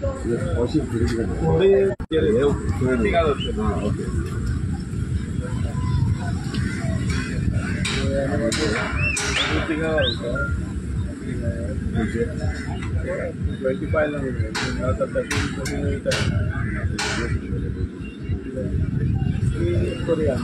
अशी थोडी ओके 25 आता करूया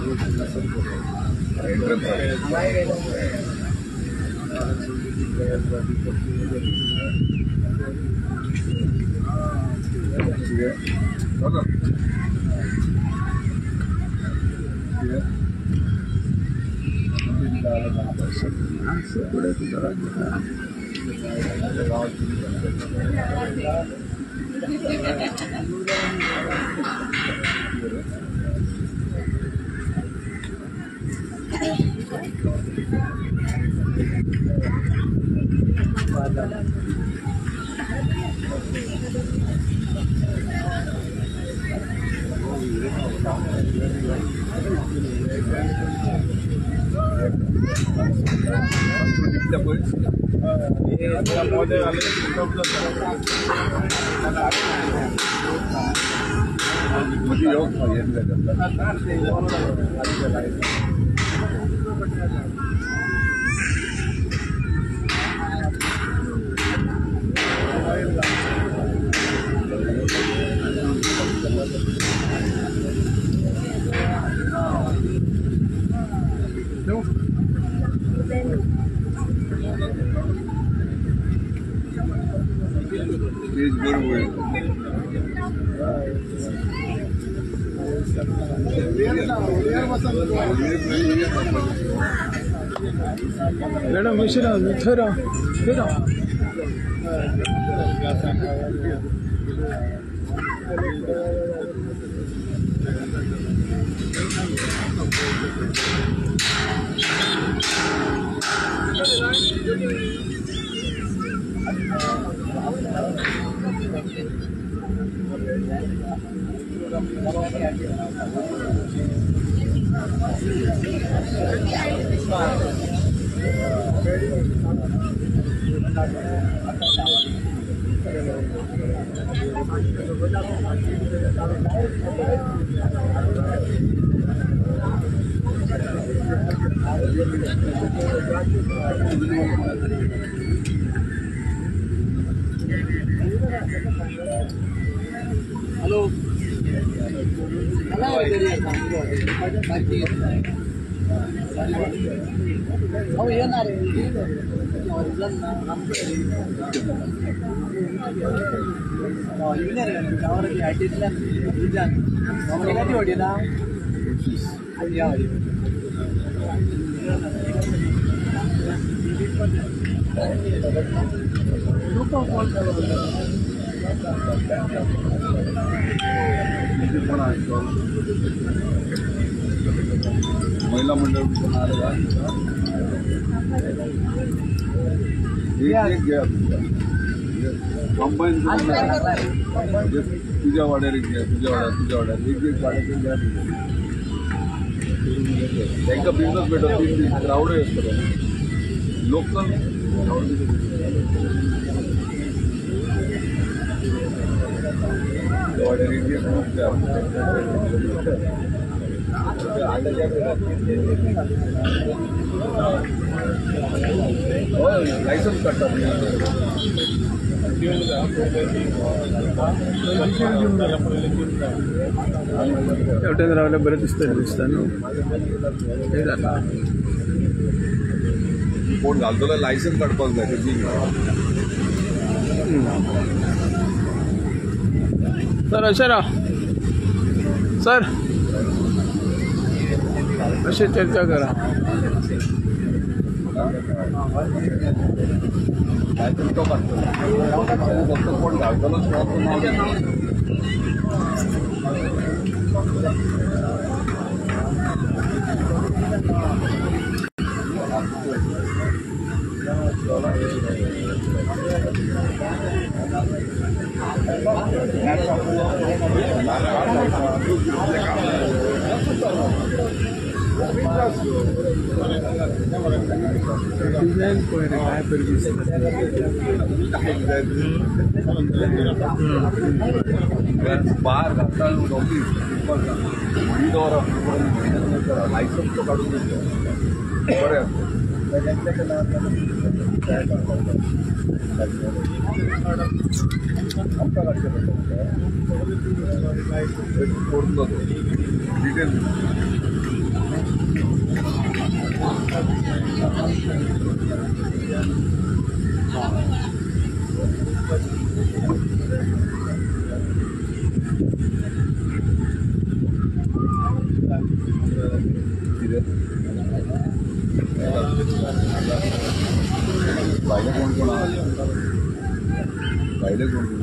मैडम विषय थोड़ा हेलो अब येणार महिला मंडळ कंबाईन तुझ्या वाड्यात घ्या तुझ्या वाड्यात एक गाड्या घ्या त्यांचा बिझनेस भेटत क्राऊड असतं लोकल लायसन्स काढतात एवढ्याच रावल्या बरेच दिसतात कोण घालतो लायसन्स काढपाक जाय सर अशा राहा सर अशी चर्चा करा कोण घालतो डिझाईन पळय काय तरी बाहेर घालता नोटीस लायसन्स तो काढून देतो बरे आमच्या डिटेल पाहिलं कोण कोण पाहिलं कोण कोण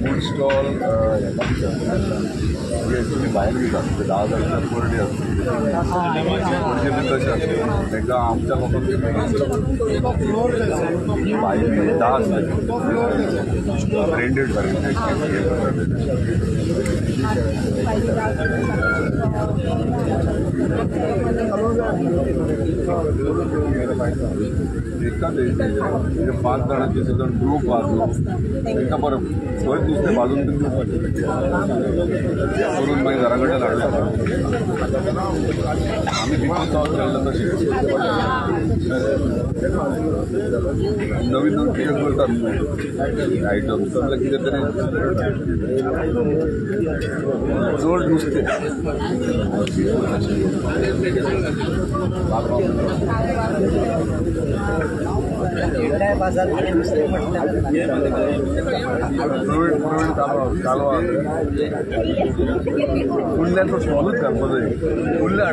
फूड स्टॉल बाहेर घेतात ते 10,000 पर डे असते तसे असते एकदा आमच्या लोकांनी बाहेर 10 ब्रँडेड एका 5 जणांचे सगळं ग्रुप वाजलो एका बरं सोय दुसऱ्या बाजून करून माझ्या घराकडे लागले आम्ही तिथून जाऊन केलं तसे नवीन क्रिएट करतात आयटम समजा किती तरी जोड नुसते कुल्ल्याचं स्वागत करतो कुल्ल्या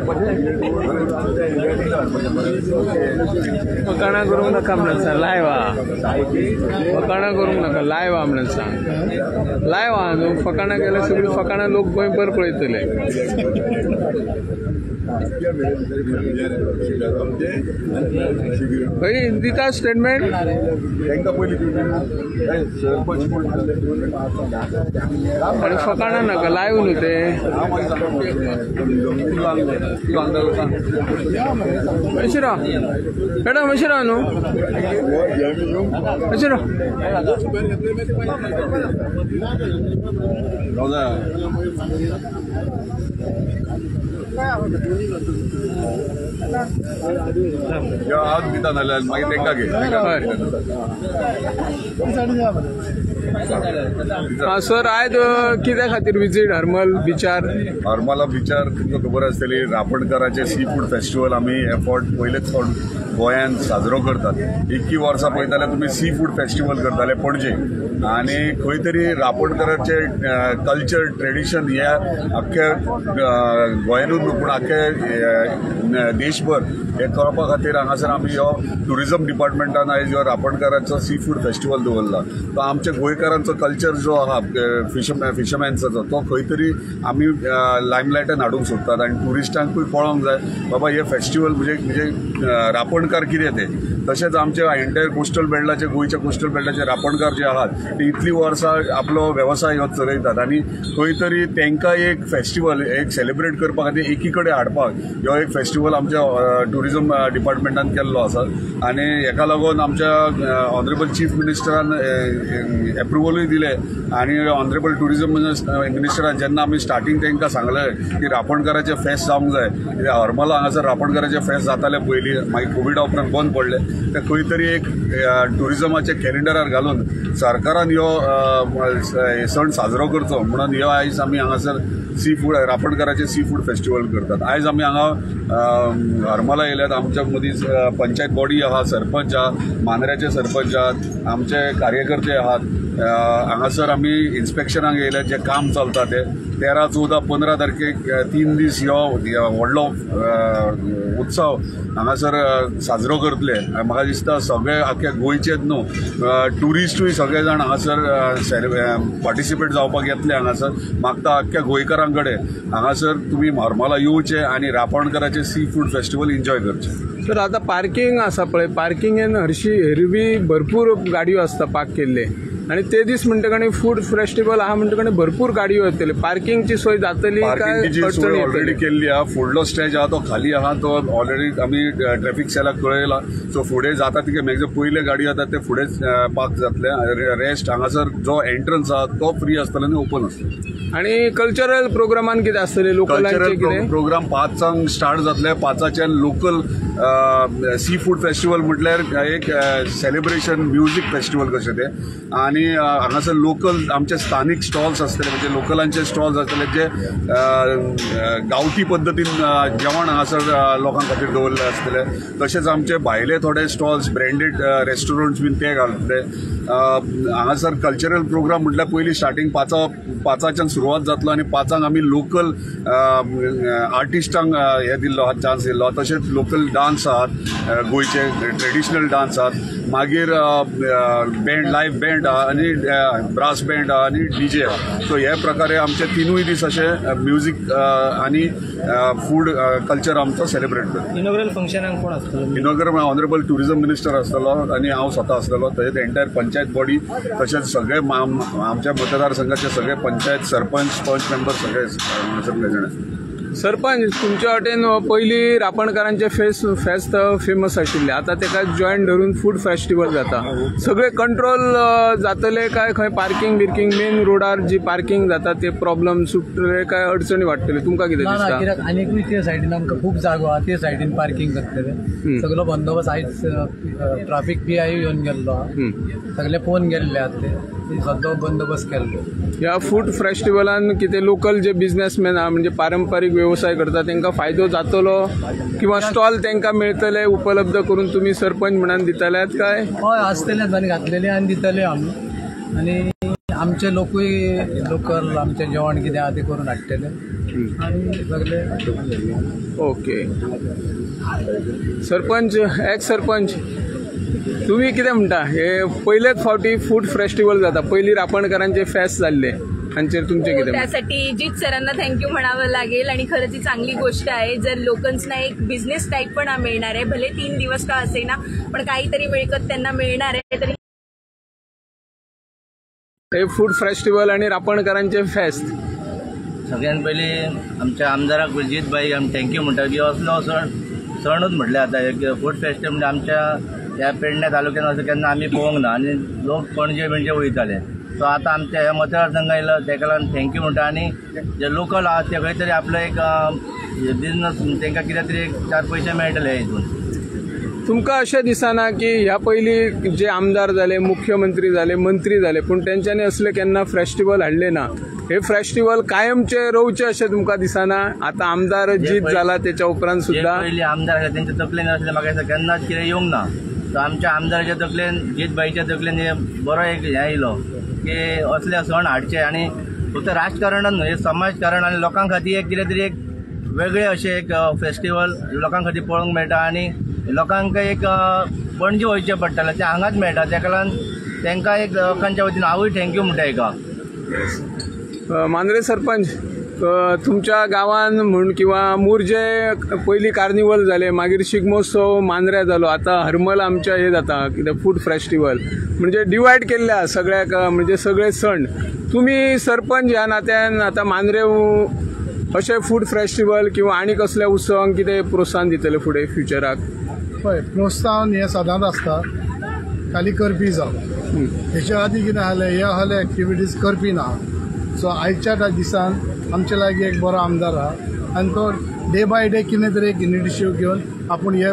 फकाणा करूंक नका म्हणून सांग लायवा फकाणा करूंक नका लायवा म्हणून सांग लायवा न्हू फकाणा केल्यार सगळी फकाणा लोक गोंयभर पळयतले खंय दिता स्टेटमेंट तांकां पयलीं आनी फकाणा नाका लायव न्हू ते मशिरा मॅडम मशिरा न्हू मशिरा आज दिता नाल्यार मागीर तांकां घे सर आयज कित्या खातीर विजीट हरमल बिचार? हरमला बिचार तुमकां खबर आसतली रापणकाराचे सी फूड फेस्टिवल आमी पयलेच फावट गोंयांत साजरो करतात. 21 वर्सां पळयताले तुमी सी फूड फेस्टिवल करताले पणजे, आनी खंय तरी रापणकाराचे कल्चर ट्रेडिशन हे अख्ख्या गोंयानूच न्हू पूण अख्खे देशभर हे कळपा खातीर हांगासर आमी हो टुरिझम डिपार्टमेंटान आयज हो रापणकाराचो सी फूड फेस्टिवल दवरला. तो आमच्या गोंयकारांचो कल्चर जो आहा फिशरमॅन्साचो तो खंय तरी आमी लायमलायटान हाडूंक सोदतात आनी ट्युरिस्टांकूय कळोंक जाय बाबा हे फेस्टिवल म्हणजे रापणकार कितें ते. तशेंच आमचे एंटायर कोस्टल बेल्टाचे गोंयच्या कोस्टल बेल्टाचे रापणकार जे आहात ते इतली वर्सां आपलो वेवसाय हो चलयतात आनी खंय तरी तांकां एक फेस्टिवल एक सेलिब्रेट करपा खातीर एकी कडेन हाडपाक हो एक फेस्टिवल आमच्या टुरिझम डिपार्टमेंटान केल्लो आसा. आनी हेका लागून आमच्या ऑनरेबल चीफ मिनिस्टरान एप्रुवलूय दिले आनी ऑनरेबल टुरिझम मिनिस्टरान जेन्ना आमी स्टार्टींग तांकां सांगलें की रापणकाराचें फेस्त जावंक जाय, हरमला हांगासर रापणकाराचें फेस्त जातालें पयलीं, मागीर कोविडा उपरांत बंद पडलें, ते खंय तरी एक टुरिझमाच्या कॅलेंडरार घालून सरकारान हो सण साजरो करचो म्हणून ह्यो आयज आमी हांगासर सी फूड रापणकाराचें सी फूड फेस्टिवल करतात. आयज आमी हांगा हरमला येयल्यात. आमच्या मदीं पंचायत बॉडी आहा, सरपंच आहा, मांद्र्याचे सरपंच आहात, आमचे कार्यकर्ते आहात. हांगासर आमी इन्स्पेक्शनाक येयल्यात जे काम चलता ते 13, 14, 15 तारखेक 3 दीस ह्यो व्हडलो उत्सव हांगासर साजरो करतले. म्हाका दिसता सगळे आख्या गोंयचेच न्हू ट्युरिस्टूय सगळे जाण हांगासर पार्टिसिपेट जावपाक येतले. हांगासर मागता आख्या गोंयकारां कडेन हांगासर तुमी हरमला येवचे आनी रापणकाराचे सी फूड फेस्टिवल एन्जॉय करचे. तर आता पार्किंग आसा पळय, पार्किंगेन हेरवी भरपूर गाडयो आसता पार्क केल्ले आणि ते दीस म्हणटकणी फूड फेस्टिवल आहा म्हणटकणी भरपूर गाडयो येतले. पार्किंगची सोय जातली काय पार्किंगची सोय ऑलरेडी केल्ली आहा. फुडलो स्टेज आहा तो खाली आहा, तो ऑलरेडी आमी ट्रॅफिक सेलाक कळयला. सो फुडें जाता तितके मॅक्झिमम पयले गाडयो येतात ते फुडें पार्क जातले. रेस्ट हांगासर जो एंट्रन्स आहा तो फ्री आसतलो आनी ओपन आसतलो. आणि कल्चरल प्रोग्रामान कितें आसतले? कल्चरल प्रोग्राम 5 स्टार्ट जातले. 5च्यान लोकल सी फूड फेस्टिवल म्हटल्यार एक सेलिब्रेशन म्युझिक फेस्टिवल कशें ते. आनी हांगासर लोकल आमचे स्थानीक स्टॉल्स आसतले, म्हणजे लोकलांचे स्टॉल्स आसतले जे गांवठी पद्दतीन जेवण हांगासर लोकां खातीर दवरले आसतले. तशेंच आमचे भायले थोडे स्टॉल्स ब्रँडेड रेस्टॉरंट्स बीन ते घालतले. हांगासर कल्चरल प्रोग्राम म्हटल्यार पयलीं स्टार्टींग 5च्यान सुरवात जातलो आनी 5 आमी लोकल आर्टिस्टांक हे दिल्लो आहा, चान्स दिल्लो आहा. तशेंच लोकल डान्स आहात, गोंयचे ट्रेडिशनल डान्स आहात. मागीर बँड लायव्ह बँड आहा आनी ब्रास बँड आहा आनी डीजे आहा. सो हे प्रकारे आमचे 3 दीस अशे म्युझीक आनी फूड कल्चर आमचो सेलिब्रेट करता. इनॉग्रल फंक्शनाक कोण आसतलो? इनॉग्रल ऑनरेबल टुरिझम मिनिस्टर आसतलो आनी हांव स्वता आसतलो. तशेंच एंटायर पंचायत बॉडी, तशेंच सगळे आमच्या मतदारसंघाचे सगळे पंचायत सरपंच मेंबर सगळे प्रेझेंट आसतले. सरपंच, तुमच्या वाटेन पयलीं रापणकारांचे फेस्त फेमस आशिल्ले, आता तेका जॉयंट धरून फूड फेस्टिवल जाता. सगळे कंट्रोल जातले काय? खंय पार्किंग बिर्किंग मेन रोडार जी पार्किंग जाता ते प्रॉब्लेम सुटले काय अडचणी वाडटले? तुमकां कितें दिसता? कित्याक आनीकूय ते सायडीन आमकां खूब जागो आहा, ते सायडीन पार्किंग करतले. सगळो बंदोबस्त आयज ट्राफीक PI येवन गेल्लो आहा, सगळे फोन गेल्ले आहात, ते सगळो बंदोबस्त केल्लो. ह्या फूड फेस्टिवलान कितें लोकल जे बिझनेसमॅन आहा म्हणजे पारंपारीक व्यवसाय करता तांकां फायदो जातलो किंवा स्टॉल तांकां मेळटले उपलब्ध करून तुमी सरपंच म्हणून दितल्यात काय? हय, आसतलेच आनी घातलेले आनी दितले आमी. आनी आमचे लोकूय लोकल आमचें जेवण कितें आहा तें करून हाडटले आनी सगळे. ओके सरपंच, एक्स सरपंच, तुम्ही कितें म्हणटा? हे पयलेच फावटी फूड फेस्टिवल जाता, पयलीं रापणकारांचे फेस्त जाल्ले, हांचेर तुमचें कितें? त्यासाठी जीत सरांना थँक्यू म्हणावं लागेल आणि खरंच ही चांगली गोष्ट आहे. जर लोकल्सना एक बिझनेस टाईप पण मिळणार आहे, भले 3 दिवस का असेना पण काहीतरी मिळकत त्यांना मिळणार आहे. तरी हे फूड फेस्टिवल आणि रापणकारांचे फेस्त सगळ्यात पयलीं आमच्या आमदाराक जितबाईक आमी थँक्यू म्हणटा की असलो सणूच म्हटले आतां. फूड फेस्टिवल म्हणजे आमच्या ह्या पेडण्या तालुक्यान असं केन्ना आमी पळोवंक ना आनी लोक पणजे म्हणजे वयताले. सो आतां आमच्या ह्या मतदारसंघ येयलो तेका लागून थँक्यू म्हणटा. आनी जे लोकल आहात ते खंय तरी आपलो एक बिझनस तांकां कितें तरी 4 पयशे मेळटले हितून. तुमकां अशें दिसना की ह्या पयलीं जे आमदार जाले, मुख्यमंत्री जाले, मंत्री जाले, पूण तेंच्यांनी असले केन्ना फेस्टिवल हाडले ना. हे फेस्टिवल कायमचे रोवचे अशें तुमकां दिसना? आता आमदार जीत जाला त्याच्या उपरांत सुद्धा पयलीं आमदार आसा तेंच्या तकलेन असले म्हाका दिसता केन्नाच कितें येवंक ना. सो आमच्या आमदाराच्या तकलेन जितबाईच्या तकलेन हे बरो एक हें आयलो की असले सण हाडचे आनी फक्त राजकारणान न्हय, समाजकारण आनी लोकां खातीर एक कितें तरी एक वेगळे अशें एक फेस्टिवल लोकां खातीर पळोवंक मेळटा आनी लोकांक एक पणजे वयचें पडटलें तें हांगाच मेळटा. तेका लागून तांकां एक लोकांच्या वतीन हांवूय थँक्यू म्हणटा हेका. मांद्रे सरपंच, तुमच्या गांवान म्हण किंवा मुर्जे पयलीं कार्निवल जाले, मागीर शिगमोत्सव मांद्र्या जालो, आता हरमल आमच्या हे जाता कितें फूड फेस्टिवल, म्हणजे डिवायड केल्ल्या सगळ्याक, म्हणजे सगळे सण. तुम्ही सरपंच ह्या नात्यान आता मांद्रे अशें फूड फेस्टिवल किंवा आनी कसल्या उत्सवांक कितें प्रोत्साहन दितले फुडें फ्युचराक? पळय, प्रोत्साहन हें सदांच आसता, खाली करपी जावं. हेच्या आदीं कितें जालें, हे जाले एक्टिविटीज करपी ना. सो आयच्या दिसान आमचे लागीं एक बरो आमदार आहा आनी तो डे बाय डे कितें तरी एक इनिशिएटीव घेवन आपूण हे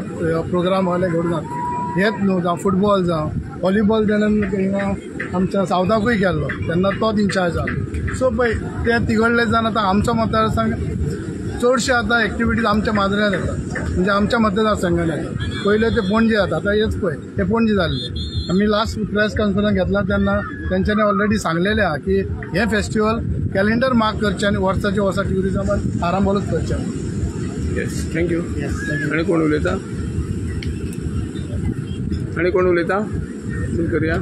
प्रोग्राम वाले घडोवन हाडटा. हेच न्हू, जावं फुटबॉल जावं व्हॉलीबॉल तेणें आमच्या सावथाकूय गेल्लो तेन्ना तोच इन्चार्ज आहा. सो पळय ते तिकडले जावन आतां आमचो मतदारसंघ चडशे आतां एक्टिविटीज आमच्या मांद्र्यान येतात, म्हणजे आमच्या मतदारसंघान येतात. पयले ते पणजे जाता, आतां हेच पळय ते पणजे जाल्ले. आमी लास्ट प्रेस कॉन्फरन्स घेतला तेन्ना तेंच्यांनी ऑलरेडी सांगलेलें आहा की हे फेस्टिवल कॅलेंडर मार्क करचे आनी वर्साच्या वर्सा ट्युरिजमान आरांबोलूच करचे. Yes, thank you. आनी कोण उलयता? आनी कोण उलयता? करूया.